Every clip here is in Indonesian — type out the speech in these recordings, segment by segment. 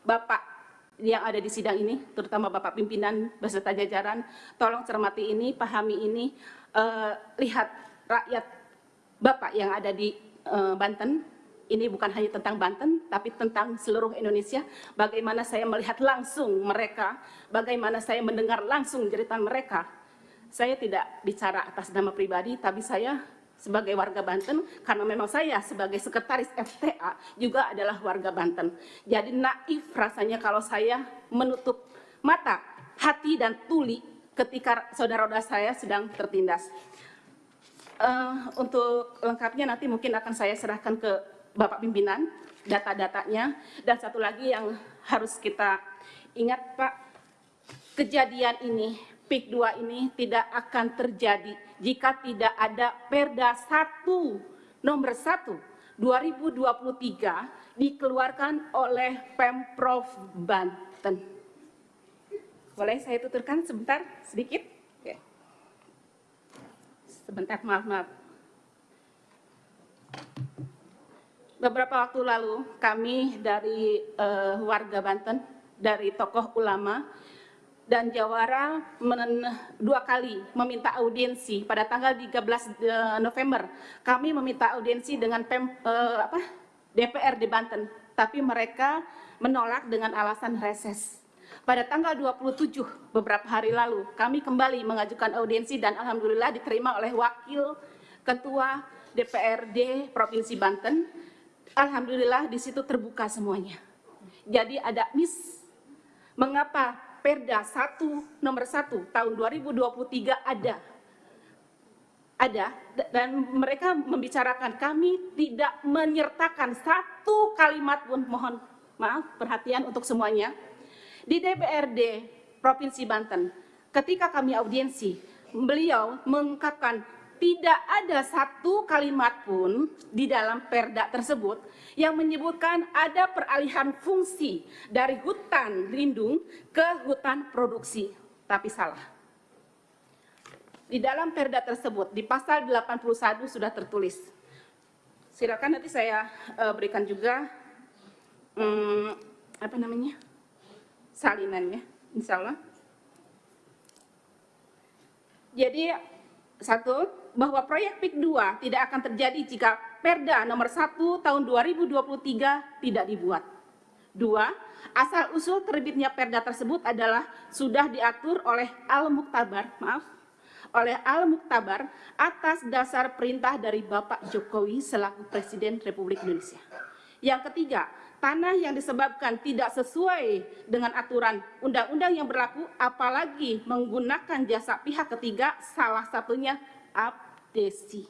Bapak yang ada di sidang ini, terutama Bapak pimpinan beserta jajaran, tolong cermati ini, pahami ini, lihat rakyat Bapak yang ada di Banten, ini bukan hanya tentang Banten, tapi tentang seluruh Indonesia, bagaimana saya melihat langsung mereka, bagaimana saya mendengar langsung cerita mereka. Saya tidak bicara atas nama pribadi, tapi saya sebagai warga Banten, karena memang saya sebagai sekretaris FTA juga adalah warga Banten. Jadi naif rasanya kalau saya menutup mata, hati, dan tuli ketika saudara-saudara saya sedang tertindas. Untuk lengkapnya nanti mungkin akan saya serahkan ke Bapak pimpinan, data-datanya. Dan satu lagi yang harus kita ingat, Pak, kejadian ini, PIK 2 ini tidak akan terjadi jika tidak ada Perda 1 nomor 1 2023 dikeluarkan oleh Pemprov Banten. Boleh saya tuturkan sebentar, sedikit? Oke. Sebentar, maaf. Beberapa waktu lalu kami dari warga Banten, dari tokoh ulama dan jawara 2 kali meminta audiensi pada tanggal 13 November. Kami meminta audiensi dengan DPR di Banten, tapi mereka menolak dengan alasan reses. Pada tanggal 27 beberapa hari lalu kami kembali mengajukan audiensi dan alhamdulillah diterima oleh Wakil Ketua DPRD Provinsi Banten. Alhamdulillah di situ terbuka semuanya. Jadi ada mengapa Perda 1 nomor 1 tahun 2023 ada dan mereka membicarakan, kami tidak menyertakan satu kalimat pun, mohon maaf perhatian untuk semuanya. Di DPRD Provinsi Banten, ketika kami audiensi, beliau mengungkapkan tidak ada satu kalimat pun di dalam Perda tersebut yang menyebutkan ada peralihan fungsi dari hutan lindung ke hutan produksi, tapi salah. Di dalam Perda tersebut, di pasal 81 sudah tertulis. Silakan nanti saya berikan juga salinannya, insya Allah. Jadi satu, bahwa proyek PIK 2 tidak akan terjadi jika Perda nomor 1 tahun 2023 tidak dibuat. 2, asal-usul terbitnya Perda tersebut adalah sudah diatur oleh Al-Muktabar atas dasar perintah dari Bapak Jokowi selaku Presiden Republik Indonesia. Yang ketiga, tanah yang disebabkan tidak sesuai dengan aturan undang-undang yang berlaku, apalagi menggunakan jasa pihak ketiga, salah satunya abdesi.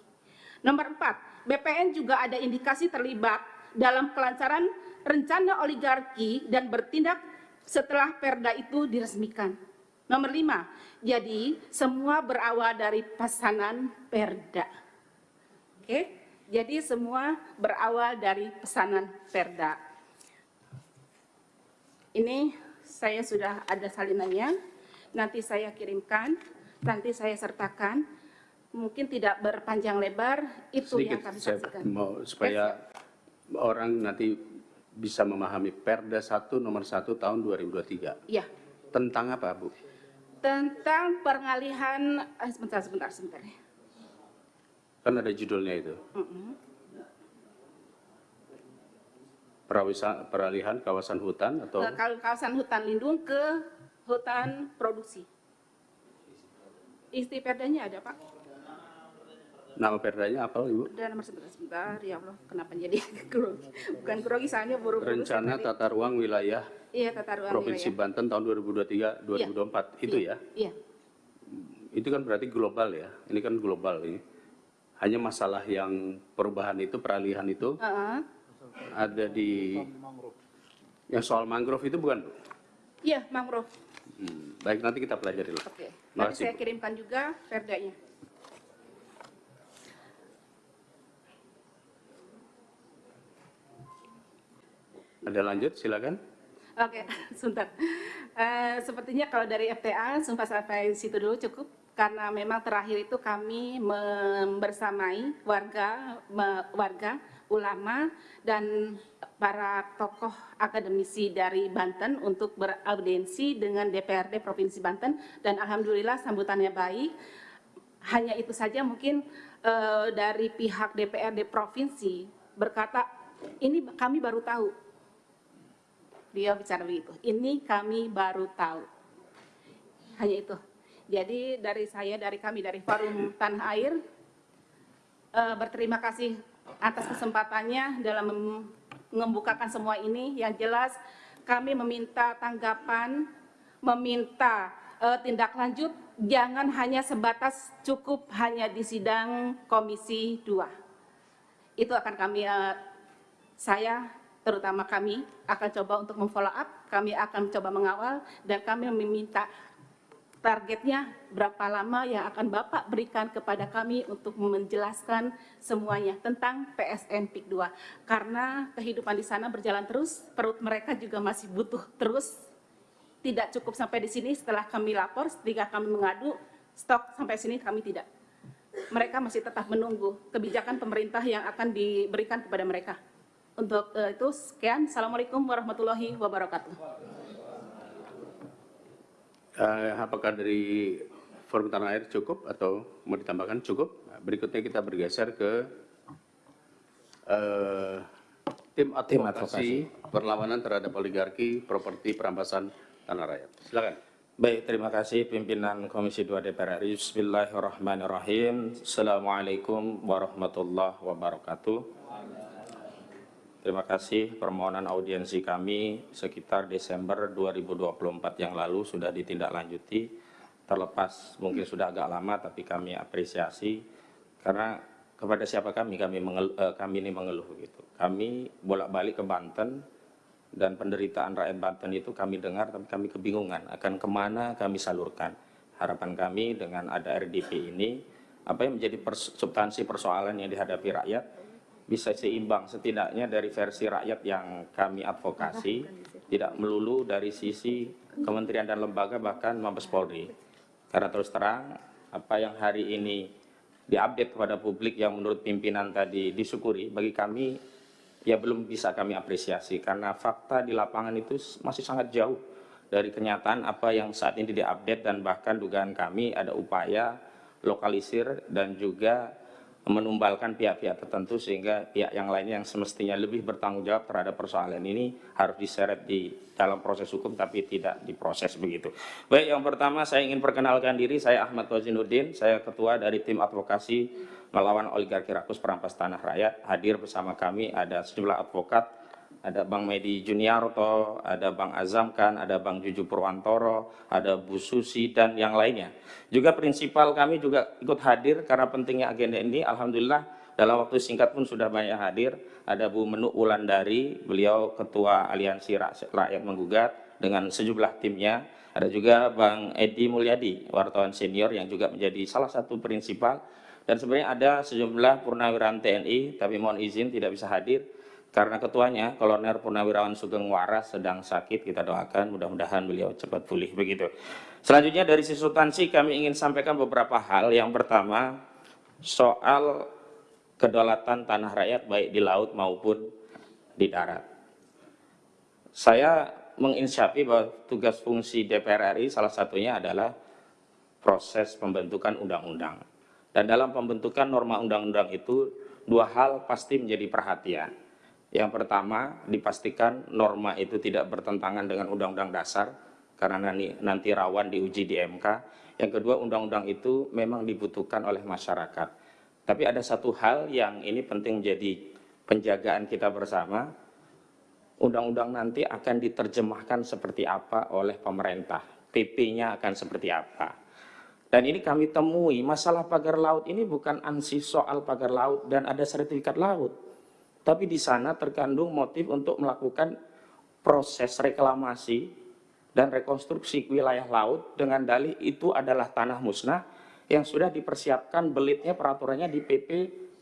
Nomor 4, BPN juga ada indikasi terlibat dalam kelancaran rencana oligarki dan bertindak setelah Perda itu diresmikan. Nomor 5, jadi semua berawal dari pesanan Perda. Oke, jadi semua berawal dari pesanan Perda. Ini saya sudah ada salinannya, nanti saya kirimkan, nanti saya sertakan. Mungkin tidak berpanjang lebar, itu sedikit yang kami saksikan. Supaya orang nanti bisa memahami Perda 1 nomor 1 tahun 2023. Iya. Tentang apa, Bu? Tentang pengalihan, sebentar. Kan ada judulnya itu. Peralihan kawasan hutan atau? Kawasan hutan lindung ke hutan produksi. Isi Perdanya ada, Pak? Nama Perdanya apa, Ibu? Perda nomor sebentar, ya Allah, kenapa jadi bukan grogi, soalnya buru-buru. Rencana Tata Ruang Wilayah Tata Ruang Provinsi Wilayah Banten tahun 2023-2024, itu ya? Iya. Itu kan berarti global ya, ini kan global ini. Hanya masalah yang perubahan itu, peralihan itu, ada di, yang soal mangrove itu bukan, Bu? Iya, mangrove. Baik, nanti kita pelajari lah. Oke, nanti saya kirimkan juga Perdanya. Ada lanjut, silakan. Oke, sebentar. Sepertinya kalau dari FTA, sumpah sampai situ dulu cukup. Karena memang terakhir itu kami membersamai warga ulama dan para tokoh akademisi dari Banten untuk beraudiensi dengan DPRD Provinsi Banten, dan alhamdulillah sambutannya baik. Hanya itu saja mungkin dari pihak DPRD Provinsi berkata, ini kami baru tahu. Dia bicara begitu, ini kami baru tahu. Hanya itu. Jadi dari saya, dari kami, dari Forum Tanah Air, berterima kasih atas kesempatannya dalam membukakan semua ini. Yang jelas kami meminta tanggapan, meminta tindak lanjut, jangan hanya sebatas cukup hanya di sidang Komisi 2. Itu akan kami, saya terutama kami akan coba untuk memfollow up, kami akan coba mengawal, dan kami meminta targetnya berapa lama yang akan Bapak berikan kepada kami untuk menjelaskan semuanya tentang PSN PIK 2. Karena kehidupan di sana berjalan terus, perut mereka juga masih butuh terus. Tidak cukup sampai di sini setelah kami lapor, ketika kami mengadu, stok sampai sini kami tidak. Mereka masih tetap menunggu kebijakan pemerintah yang akan diberikan kepada mereka. Untuk itu, sekian. Assalamualaikum warahmatullahi wabarakatuh. Apakah dari Forum Tanah Air cukup atau mau ditambahkan? Cukup. Berikutnya kita bergeser ke tim advokasi perlawanan terhadap oligarki properti perampasan tanah rakyat. Silakan. Baik, terima kasih pimpinan Komisi 2 DPR RI. Bismillahirrahmanirrahim. Assalamualaikum warahmatullahi wabarakatuh. Terima kasih, permohonan audiensi kami sekitar Desember 2024 yang lalu sudah ditindaklanjuti. Terlepas mungkin sudah agak lama, tapi kami apresiasi karena kepada siapa kami ini mengeluh gitu. Kami bolak-balik ke Banten dan penderitaan rakyat Banten itu kami dengar, tapi kami kebingungan akan kemana kami salurkan. Harapan kami dengan ada RDP ini, apa yang menjadi substansi persoalan yang dihadapi rakyat bisa seimbang setidaknya dari versi rakyat yang kami advokasi, tidak melulu dari sisi kementerian dan lembaga bahkan Mabes Polri. Karena terus terang apa yang hari ini diupdate kepada publik yang menurut pimpinan tadi disyukuri, bagi kami ya belum bisa kami apresiasi karena fakta di lapangan itu masih sangat jauh dari kenyataan apa yang saat ini diupdate, dan bahkan dugaan kami ada upaya lokalisir dan juga menumbalkan pihak-pihak tertentu sehingga pihak yang lainnya yang semestinya lebih bertanggung jawab terhadap persoalan ini harus diseret di dalam proses hukum tapi tidak diproses begitu. Baik, yang pertama saya ingin perkenalkan diri, saya Ahmad Wazinuddin, saya ketua dari tim advokasi melawan oligarki rakus perampas tanah rakyat. Hadir bersama kami ada sejumlah advokat, ada Bang Medi Juniarto, ada Bang Azamkan, ada Bang Juju Purwantoro, ada Bu Susi, dan yang lainnya. Juga prinsipal kami juga ikut hadir karena pentingnya agenda ini. Alhamdulillah dalam waktu singkat pun sudah banyak hadir. Ada Bu Menuk Wulandari, beliau Ketua Aliansi Rakyat Menggugat dengan sejumlah timnya. Ada juga Bang Edi Mulyadi, wartawan senior yang juga menjadi salah satu prinsipal. Dan sebenarnya ada sejumlah purnawirawan TNI, tapi mohon izin tidak bisa hadir karena ketuanya Kolonel Purnawirawan Sugeng Waras sedang sakit. Kita doakan mudah-mudahan beliau cepat pulih begitu. Selanjutnya dari sisi substansi kami ingin sampaikan beberapa hal. Yang pertama soal kedaulatan tanah rakyat baik di laut maupun di darat. Saya menginsyafi bahwa tugas fungsi DPR RI salah satunya adalah proses pembentukan undang-undang. Dan dalam pembentukan norma undang-undang itu dua hal pasti menjadi perhatian. Yang pertama, dipastikan norma itu tidak bertentangan dengan Undang-Undang Dasar, karena nanti rawan diuji di MK. Yang kedua, undang-undang itu memang dibutuhkan oleh masyarakat. Tapi ada satu hal yang ini penting menjadi penjagaan kita bersama. Undang-undang nanti akan diterjemahkan seperti apa oleh pemerintah. PP-nya akan seperti apa. Dan ini kami temui, masalah pagar laut ini bukan ansih soal pagar laut dan ada sertifikat laut. Tapi di sana terkandung motif untuk melakukan proses reklamasi dan rekonstruksi wilayah laut dengan dalih itu adalah tanah musnah yang sudah dipersiapkan belitnya peraturannya di PP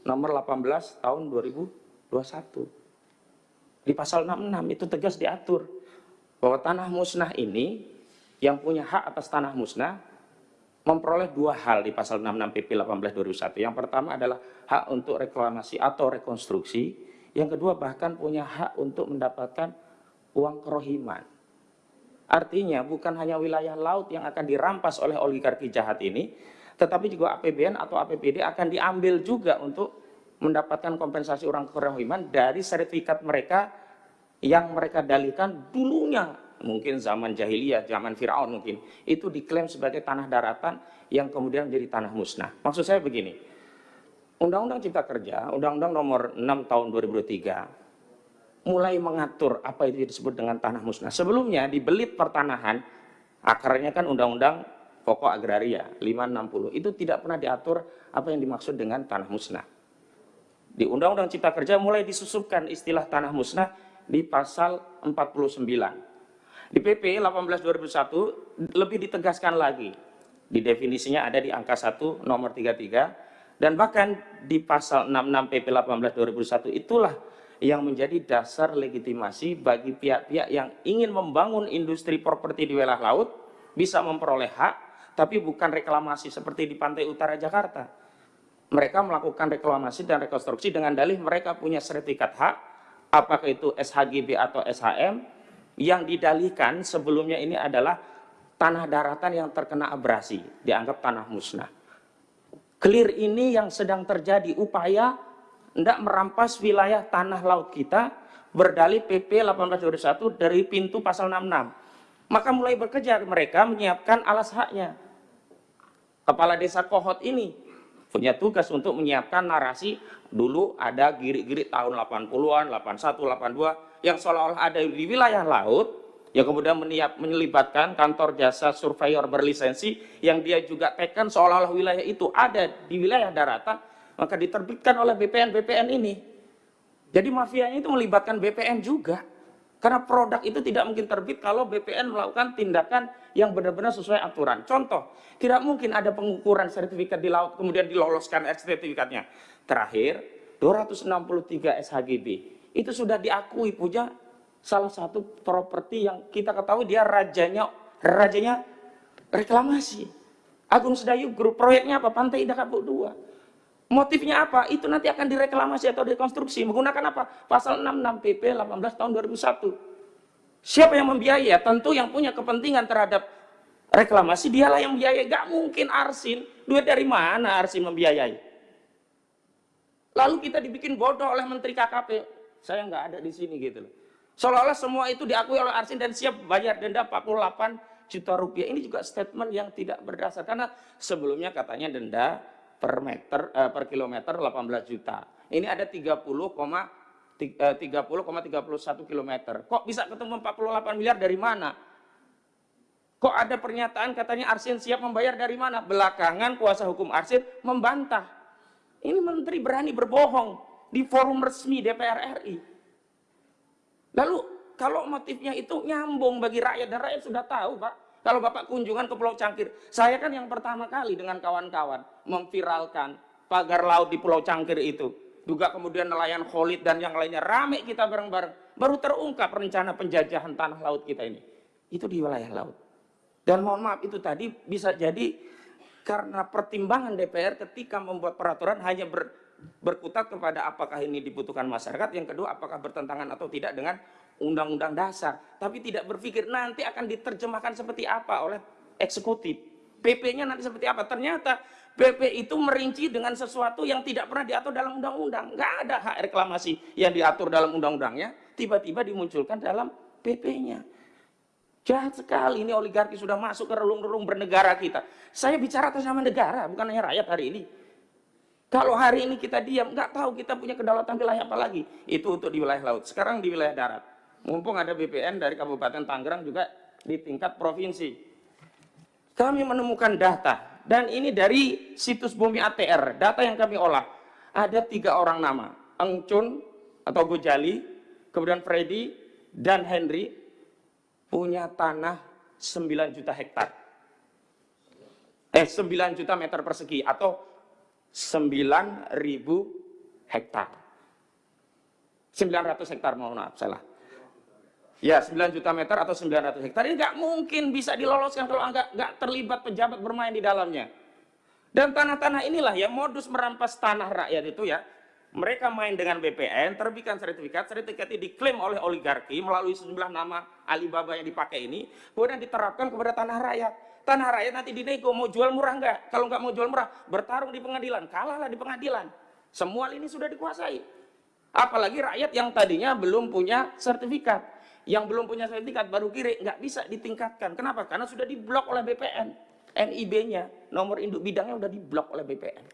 nomor 18 tahun 2021. Di pasal 66 itu tegas diatur bahwa tanah musnah ini yang punya hak atas tanah musnah memperoleh dua hal di pasal 66 PP 18 2001. Yang pertama adalah hak untuk reklamasi atau rekonstruksi. Yang kedua, bahkan punya hak untuk mendapatkan uang kerohiman. Artinya bukan hanya wilayah laut yang akan dirampas oleh oligarki jahat ini, tetapi juga APBN atau APBD akan diambil juga untuk mendapatkan kompensasi uang kerohiman dari sertifikat mereka yang mereka dalihkan dulunya, mungkin zaman jahiliyah, zaman Firaun mungkin, itu diklaim sebagai tanah daratan yang kemudian menjadi tanah musnah. Maksud saya begini, Undang-Undang Cipta Kerja, Undang-Undang Nomor 6 Tahun 2003, mulai mengatur apa itu disebut dengan tanah musnah. Sebelumnya di belit pertanahan, akarnya kan Undang-Undang Pokok Agraria 560, itu tidak pernah diatur apa yang dimaksud dengan tanah musnah. Di Undang-Undang Cipta Kerja mulai disusupkan istilah tanah musnah di pasal 49. Di PP 18 2001 lebih ditegaskan lagi. Di definisinya ada di angka 1 nomor 33. Dan bahkan di pasal 66 PP 18 2001 itulah yang menjadi dasar legitimasi bagi pihak-pihak yang ingin membangun industri properti di wilayah laut bisa memperoleh hak, tapi bukan reklamasi seperti di pantai utara Jakarta. Mereka melakukan reklamasi dan rekonstruksi dengan dalih mereka punya sertifikat hak, apakah itu SHGB atau SHM, yang didalihkan sebelumnya ini adalah tanah daratan yang terkena abrasi, dianggap tanah musnah. Clear ini yang sedang terjadi, upaya hendak merampas wilayah tanah laut kita, berdalih PP 1821 dari pintu pasal 66. Maka mulai bekerja mereka menyiapkan alas haknya. Kepala Desa Kohot ini punya tugas untuk menyiapkan narasi. Dulu ada girik-girik tahun 80-an, 81, 82 yang seolah-olah ada di wilayah laut, yang kemudian menyelibatkan kantor jasa surveyor berlisensi yang dia juga tekan seolah-olah wilayah itu ada di wilayah daratan, maka diterbitkan oleh BPN ini. Jadi mafianya itu melibatkan BPN juga. Karena produk itu tidak mungkin terbit kalau BPN melakukan tindakan yang benar-benar sesuai aturan. Contoh, tidak mungkin ada pengukuran sertifikat di laut kemudian diloloskan sertifikatnya. Terakhir, 263 SHGB. Itu sudah diakui punya salah satu properti yang kita ketahui dia rajanya reklamasi. Agung Sedayu Group, proyeknya apa? Pantai Indah Kapuk 2. Motifnya apa? Itu nanti akan direklamasi atau rekonstruksi menggunakan apa? Pasal 66 PP 18 tahun 2001. Siapa yang membiayai? Tentu yang punya kepentingan terhadap reklamasi dialah yang membiayai. Gak mungkin Arsin. Duit dari mana Arsin membiayai? Lalu kita dibikin bodoh oleh Menteri KKP. Saya nggak ada di sini gitu loh. Seolah-olah semua itu diakui oleh Arsin dan siap bayar denda 48 juta rupiah. Ini juga statement yang tidak berdasar. Karena sebelumnya katanya denda per kilometer 18 juta. Ini ada 30,31 kilometer. Kok bisa ketemu 48 miliar dari mana? Kok ada pernyataan katanya Arsin siap membayar dari mana? Belakangan kuasa hukum Arsin membantah. Ini menteri berani berbohong di forum resmi DPR RI. Lalu kalau motifnya itu nyambung bagi rakyat, dan rakyat sudah tahu Pak. Kalau Bapak kunjungan ke Pulau Cangkir, saya kan yang pertama kali dengan kawan-kawan memviralkan pagar laut di Pulau Cangkir itu. Juga kemudian nelayan Khalid dan yang lainnya, rame kita bareng-bareng. Baru terungkap rencana penjajahan tanah laut kita ini. Itu di wilayah laut. Dan mohon maaf itu tadi bisa jadi karena pertimbangan DPR ketika membuat peraturan hanya berkutat kepada apakah ini dibutuhkan masyarakat, yang kedua apakah bertentangan atau tidak dengan undang-undang dasar, tapi tidak berpikir nanti akan diterjemahkan seperti apa oleh eksekutif, PP-nya nanti seperti apa. Ternyata PP itu merinci dengan sesuatu yang tidak pernah diatur dalam undang-undang. Nggak ada hak reklamasi yang diatur dalam undang-undangnya, tiba-tiba dimunculkan dalam PP-nya. Jahat sekali, ini oligarki sudah masuk ke relung-relung bernegara kita. Saya bicara atas nama negara, bukan hanya rakyat hari ini. Kalau hari ini kita diam, nggak tahu kita punya kedaulatan wilayah apa lagi. Itu untuk di wilayah laut. Sekarang di wilayah darat. Mumpung ada BPN dari Kabupaten Tangerang juga di tingkat provinsi. Kami menemukan data. Dan ini dari situs Bumi ATR. Data yang kami olah. Ada 3 orang nama. Engcun atau Gojali, kemudian Freddy, dan Henry. Punya tanah 9 juta hektar. 9 juta meter persegi atau 9.000 hektar. 900 hektar, mohon maaf, salah. Ya, 9 juta meter atau 900 hektar. Ini nggak mungkin bisa diloloskan kalau nggak terlibat pejabat bermain di dalamnya. Dan tanah-tanah inilah yang modus merampas tanah rakyat itu ya. Mereka main dengan BPN, terbitkan sertifikat, sertifikat ini diklaim oleh oligarki melalui sejumlah nama Alibaba yang dipakai ini, kemudian diterapkan kepada tanah rakyat. Tanah rakyat nanti dinego, mau jual murah enggak? Kalau enggak mau jual murah, bertarung di pengadilan, kalahlah di pengadilan. Semua ini sudah dikuasai. Apalagi rakyat yang tadinya belum punya sertifikat. Yang belum punya sertifikat baru kiri, nggak bisa ditingkatkan. Kenapa? Karena sudah diblok oleh BPN. NIB-nya, nomor induk bidangnya sudah diblok oleh BPN.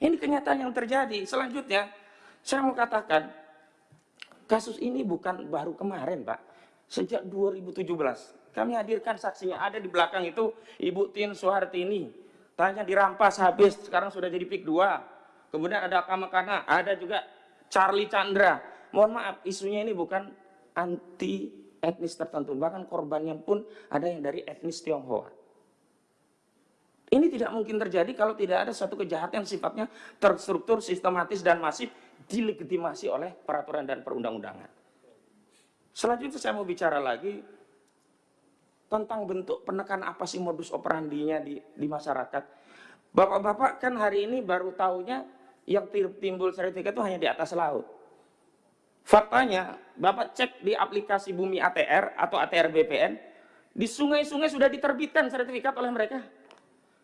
Ini kenyataan yang terjadi. Selanjutnya, saya mau katakan, kasus ini bukan baru kemarin, Pak. Sejak 2017, kami hadirkan saksinya. Ada di belakang itu Ibu Tin Soehartini. Tanya dirampas habis, sekarang sudah jadi PIK 2. Kemudian ada Kamakana, ada juga Charlie Chandra. Mohon maaf, isunya ini bukan anti etnis tertentu. Bahkan korbannya pun ada yang dari etnis Tionghoa. Ini tidak mungkin terjadi kalau tidak ada suatu kejahatan yang sifatnya terstruktur, sistematis, dan masif dilegitimasi oleh peraturan dan perundang-undangan. Selanjutnya saya mau bicara lagi tentang bentuk penekan apa sih modus operandinya di masyarakat. Bapak-bapak kan hari ini baru tahunya yang timbul sertifikat itu hanya di atas laut. Faktanya, Bapak cek di aplikasi Bumi ATR atau ATR BPN, di sungai-sungai sudah diterbitkan sertifikat oleh mereka.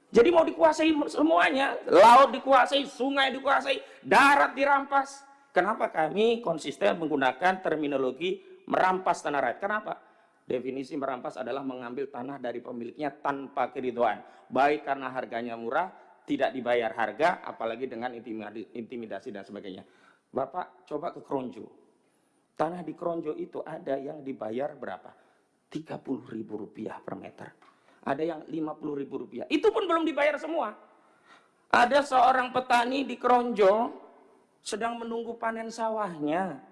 Jadi mau dikuasai semuanya, laut dikuasai, sungai dikuasai, darat dirampas. Kenapa kami konsisten menggunakan terminologi merampas tanah rakyat? Kenapa? Definisi merampas adalah mengambil tanah dari pemiliknya tanpa keridhaan. Baik karena harganya murah, tidak dibayar harga, apalagi dengan intimidasi dan sebagainya. Bapak coba ke Kronjo. Tanah di Kronjo itu ada yang dibayar berapa? Rp30.000 per meter. Ada yang Rp50.000. Itu pun belum dibayar semua. Ada seorang petani di Kronjo sedang menunggu panen sawahnya.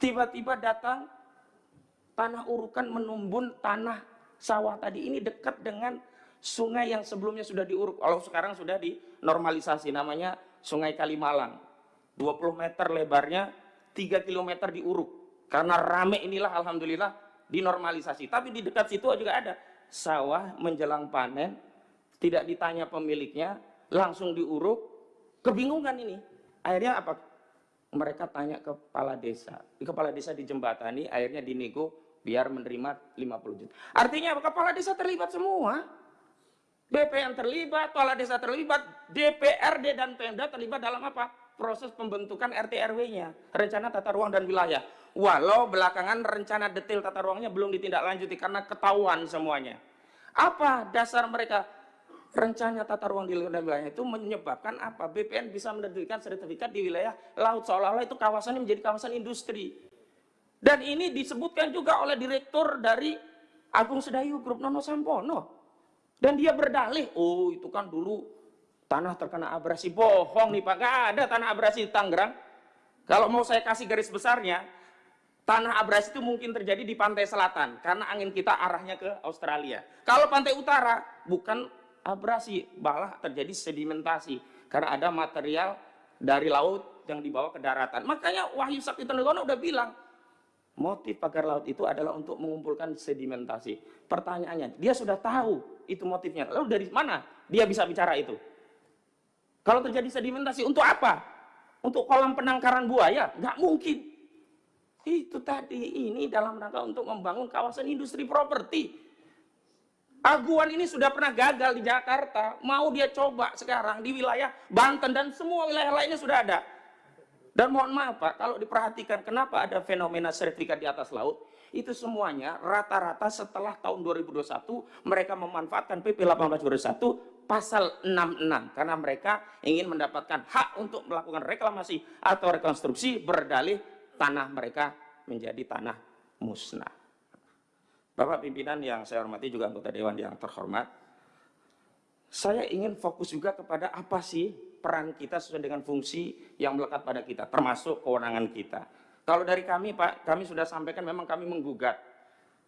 Tiba-tiba datang tanah urukan menumbun tanah sawah tadi. Ini dekat dengan sungai yang sebelumnya sudah diuruk. Kalau sekarang sudah dinormalisasi, namanya Sungai Kalimalang. 20 meter lebarnya, 3 km diuruk. Karena rame inilah alhamdulillah dinormalisasi. Tapi di dekat situ juga ada sawah menjelang panen, tidak ditanya pemiliknya, langsung diuruk, kebingungan ini. Akhirnya apa? Mereka tanya ke kepala desa. Kepala desa dijembatani, akhirnya dinego biar menerima 50 juta. Artinya kepala desa terlibat semua. BPN terlibat, kepala desa terlibat, DPRD dan Pemda terlibat dalam apa? Proses pembentukan RT RW-nya, rencana tata ruang dan wilayah. Walau belakangan rencana detail tata ruangnya belum ditindaklanjuti karena ketahuan semuanya. Apa dasar mereka? Rencana tata ruang di wilayah itu menyebabkan apa? BPN bisa menerbitkan sertifikat di wilayah laut, seolah-olah itu kawasannya menjadi kawasan industri. Dan ini disebutkan juga oleh direktur dari Agung Sedayu Group, Nono Sampono. Dan dia berdalih, oh itu kan dulu tanah terkena abrasi. Bohong nih Pak, gak ada tanah abrasi di Tangerang. Kalau mau saya kasih garis besarnya, tanah abrasi itu mungkin terjadi di pantai selatan, karena angin kita arahnya ke Australia. Kalau pantai utara, bukan abrasi, malah terjadi sedimentasi, karena ada material dari laut yang dibawa ke daratan. Makanya Wahyu Sakti Tenggono udah bilang, motif pagar laut itu adalah untuk mengumpulkan sedimentasi. Pertanyaannya, dia sudah tahu itu motifnya. Lalu dari mana dia bisa bicara itu? Kalau terjadi sedimentasi, untuk apa? Untuk kolam penangkaran buaya? Nggak mungkin. Itu tadi, ini dalam rangka untuk membangun kawasan industri properti. Aguan ini sudah pernah gagal di Jakarta, mau dia coba sekarang di wilayah Banten dan semua wilayah lainnya sudah ada. Dan mohon maaf Pak, kalau diperhatikan kenapa ada fenomena sertifikat di atas laut, itu semuanya rata-rata setelah tahun 2021 mereka memanfaatkan PP 1821 pasal 66 karena mereka ingin mendapatkan hak untuk melakukan reklamasi atau rekonstruksi berdalih tanah mereka menjadi tanah musnah. Bapak pimpinan yang saya hormati, juga anggota dewan yang terhormat, saya ingin fokus juga kepada apa sih peran kita sesuai dengan fungsi yang melekat pada kita, termasuk kewenangan kita. Kalau dari kami Pak, kami sudah sampaikan memang kami menggugat.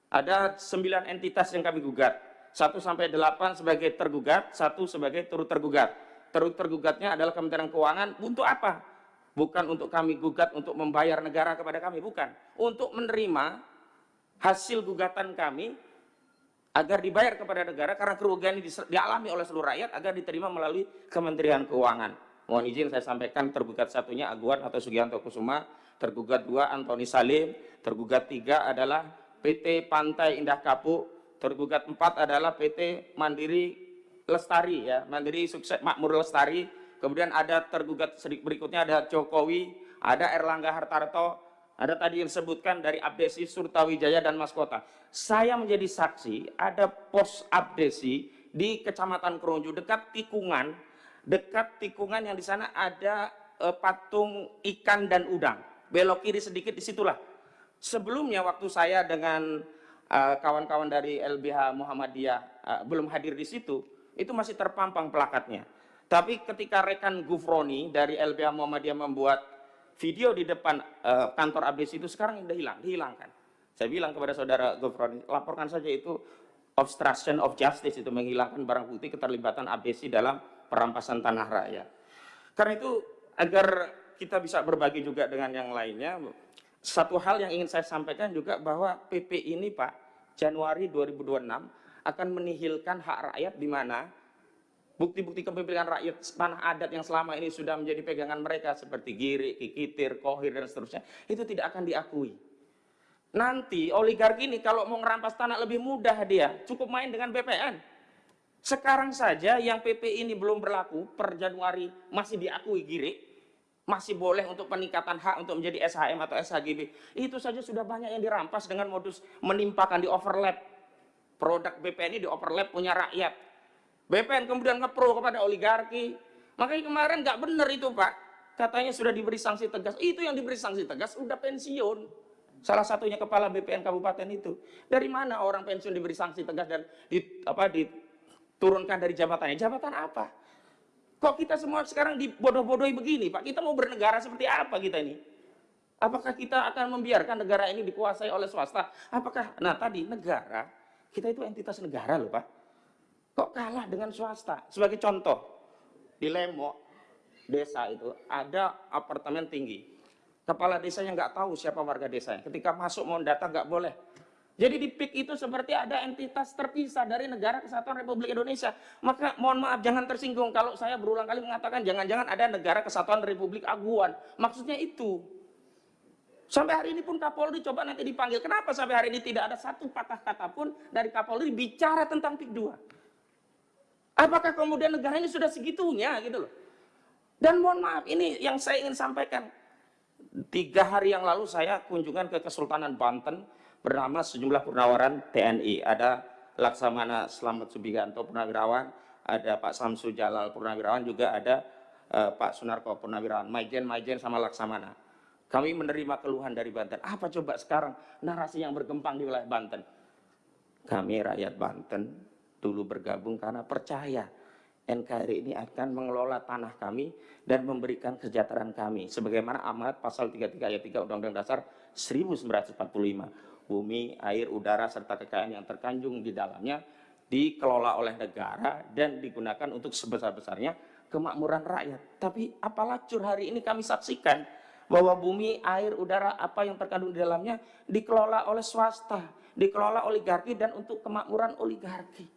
Ada 9 entitas yang kami gugat. 1 sampai 8 sebagai tergugat, 1 sebagai turut tergugat. Turut tergugatnya adalah Kementerian Keuangan. Untuk apa? Bukan untuk kami gugat untuk membayar negara kepada kami, bukan. Untuk menerima hasil gugatan kami agar dibayar kepada negara karena kerugian ini dialami oleh seluruh rakyat, agar diterima melalui Kementerian Keuangan. mohon izin saya sampaikan, tergugat satunya Aguan atau Sugianto Kusuma, tergugat 2 Antoni Salim, tergugat 3 adalah PT Pantai Indah Kapuk, tergugat 4 adalah PT Mandiri Lestari, ya, Mandiri Sukses Makmur Lestari. Kemudian ada tergugat berikutnya ada Jokowi, ada Erlangga Hartarto, ada tadi yang disebutkan dari Abdesi Surtawijaya dan Maskota. Saya menjadi saksi ada pos Abdesi di Kecamatan Kronju dekat tikungan yang di sana ada patung ikan dan udang. Belok kiri sedikit disitulah. Sebelumnya waktu saya dengan kawan-kawan dari LBH Muhammadiyah belum hadir di situ, itu masih terpampang plakatnya. Tapi ketika rekan Gufroni dari LBH Muhammadiyah membuat video di depan kantor Abdesi itu, sekarang sudah dihilangkan. Saya bilang kepada saudara Gufroni, laporkan saja itu obstruction of justice, itu menghilangkan barang bukti keterlibatan Abdesi dalam perampasan tanah rakyat. Karena itu agar kita bisa berbagi juga dengan yang lainnya, satu hal yang ingin saya sampaikan juga bahwa PP ini Pak, Januari 2026 akan menihilkan hak rakyat, di mana bukti-bukti kepemilikan rakyat tanah adat yang selama ini sudah menjadi pegangan mereka seperti Giri, Kikitir, Kohir dan seterusnya, itu tidak akan diakui. Nanti oligarki ini kalau mau ngerampas tanah lebih mudah, dia cukup main dengan BPN. Sekarang saja yang PP ini belum berlaku, per Januari masih diakui Giri, masih boleh untuk peningkatan hak untuk menjadi SHM atau SHGB. Itu saja sudah banyak yang dirampas dengan modus menimpakan, di overlap. Produk BPN ini di overlap punya rakyat. BPN kemudian ngepro kepada oligarki. Makanya kemarin nggak benar itu Pak. Katanya sudah diberi sanksi tegas. Itu yang diberi sanksi tegas udah pensiun. Salah satunya kepala BPN kabupaten itu. Dari mana orang pensiun diberi sanksi tegas dan diturunkan dari jabatannya? Jabatan apa? Kok kita semua sekarang dibodoh-bodohi begini Pak? Kita mau bernegara seperti apa kita ini? Apakah kita akan membiarkan negara ini dikuasai oleh swasta? Apakah, nah tadi negara, kita itu entitas negara loh Pak. Kok kalah dengan swasta? Sebagai contoh, di Lemo, desa itu ada apartemen tinggi. Kepala desanya nggak tahu siapa warga desanya. Ketika masuk mau data nggak boleh. Jadi di PIK itu seperti ada entitas terpisah dari Negara Kesatuan Republik Indonesia. Maka mohon maaf, jangan tersinggung kalau saya berulang kali mengatakan jangan-jangan ada Negara Kesatuan Republik Aguan. Maksudnya itu. Sampai hari ini pun Kapolri coba nanti dipanggil. Kenapa sampai hari ini tidak ada satu patah kata pun dari Kapolri bicara tentang PIK 2? Apakah kemudian negara ini sudah segitunya gitu loh? Dan mohon maaf, ini yang saya ingin sampaikan. 3 hari yang lalu saya kunjungan ke Kesultanan Banten bernama sejumlah purnawiran TNI. Ada Laksamana Slamet Subianto Purnawirawan, ada Pak Samsu Jalal Purnawirawan, juga ada Pak Sunarko Purnawirawan, Maijen sama Laksamana. Kami menerima keluhan dari Banten. Apa coba sekarang narasi yang berkembang di wilayah Banten? Kami rakyat Banten dulu bergabung karena percaya NKRI ini akan mengelola tanah kami dan memberikan kesejahteraan kami. Sebagaimana amanat pasal 33 ayat 3 Undang-Undang Dasar 1945. Bumi, air, udara, serta kekayaan yang terkandung di dalamnya dikelola oleh negara dan digunakan untuk sebesar-besarnya kemakmuran rakyat. Tapi apalah cur hari ini kami saksikan bahwa bumi, air, udara, apa yang terkandung di dalamnya dikelola oleh swasta, dikelola oligarki dan untuk kemakmuran oligarki.